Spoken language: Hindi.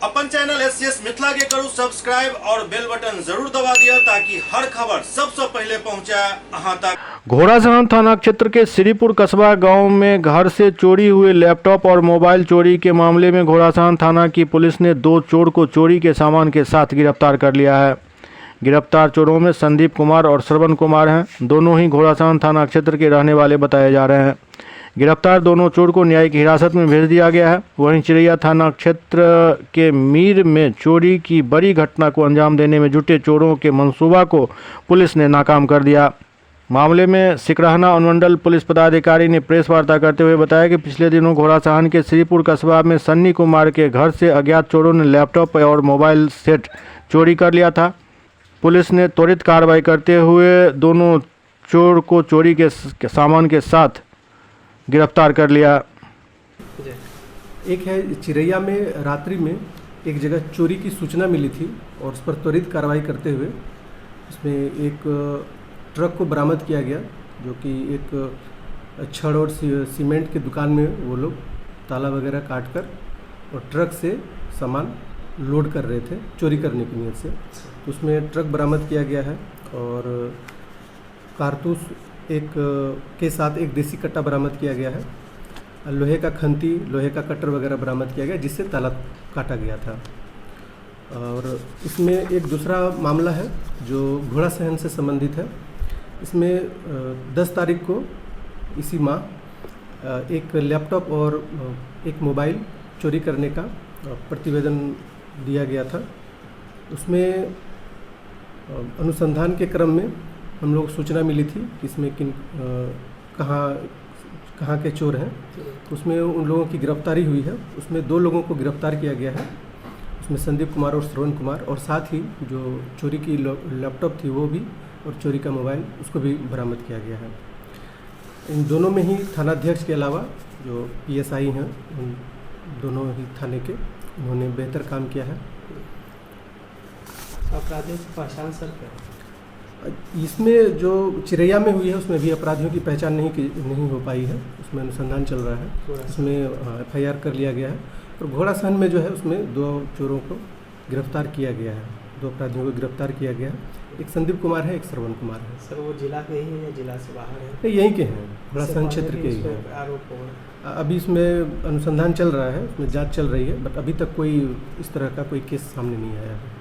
अपन चैनल एससीएस मिथिला के करू सब्सक्राइब और बेल बटन जरूर दबा दिया ताकि हर खबर सबसे पहले पहुंचा अहां तक। घोड़ासहन थाना क्षेत्र के श्रीपुर कस्बा गांव में घर से चोरी हुए लैपटॉप और मोबाइल चोरी के मामले में घोड़ासहन थाना की पुलिस ने 2 चोर को चोरी के सामान के साथ गिरफ्तार कर लिया है। गिरफ्तार चोरों में संदीप कुमार और श्रवण कुमार हैं। दोनों ही घोड़ासहन थाना क्षेत्र के रहने वाले बताए जा रहे हैं। गिरफ्तार दोनों चोर को न्यायिक हिरासत में भेज दिया गया है। वहीं चिरैया थाना क्षेत्र के मीर में चोरी की बड़ी घटना को अंजाम देने में जुटे चोरों के मंसूबा को पुलिस ने नाकाम कर दिया। मामले में सिकरहना अनुमंडल पुलिस पदाधिकारी ने प्रेस वार्ता करते हुए बताया कि पिछले दिनों घोड़ासहन के श्रीपुर कस्बा में सन्नी कुमार के घर से अज्ञात चोरों ने लैपटॉप और मोबाइल सेट चोरी कर लिया था। पुलिस ने त्वरित कार्रवाई करते हुए दोनों चोर को चोरी के सामान के साथ गिरफ्तार कर लिया। एक है चिरैया में रात्रि में एक जगह चोरी की सूचना मिली थी और उस पर त्वरित कार्रवाई करते हुए उसमें एक ट्रक को बरामद किया गया, जो कि एक छड़ और सीमेंट की दुकान में वो लोग ताला वगैरह काट कर और ट्रक से सामान लोड कर रहे थे चोरी करने की नीयत से। उसमें ट्रक बरामद किया गया है और कारतूस एक के साथ एक देसी कट्टा बरामद किया गया है। लोहे का खंती, लोहे का कटर वगैरह बरामद किया गया जिससे ताला काटा गया था। और इसमें एक दूसरा मामला है जो घोड़ासहन से संबंधित है। इसमें 10 तारीख को इसी माह एक लैपटॉप और एक मोबाइल चोरी करने का प्रतिवेदन दिया गया था। उसमें अनुसंधान के क्रम में हम लोग सूचना मिली थी कि इसमें कहाँ के चोर हैं। उसमें उन लोगों की गिरफ्तारी हुई है। उसमें 2 लोगों को गिरफ्तार किया गया है। उसमें संदीप कुमार और श्रवण कुमार, और साथ ही जो चोरी की लैपटॉप थी वो भी और चोरी का मोबाइल उसको भी बरामद किया गया है। इन दोनों में ही थानाध्यक्ष के अलावा जो पीएसआई हैं उन दोनों ही थाने के, उन्होंने बेहतर काम किया है। अपराधियों की पहचान सर क्या? इसमें जो चिरैया में हुई है उसमें भी अपराधियों की पहचान नहीं हो पाई है। उसमें अनुसंधान चल रहा है। उसमें एफआईआर कर लिया गया है। और घोड़ासहन में जो है उसमें 2 चोरों को गिरफ्तार किया गया है। 2 अपराधियों को गिरफ्तार किया गया है। एक संदीप कुमार है, एक श्रवण कुमार है। सर वो जिला के ही है या जिला से बाहर है? नहीं, यहीं के हैं, घोड़ासहन क्षेत्र के ही हैं। आरोप अभी इसमें अनुसंधान चल रहा है, उसमें जाँच चल रही है, बट अभी तक कोई इस तरह का कोई केस सामने नहीं आया है।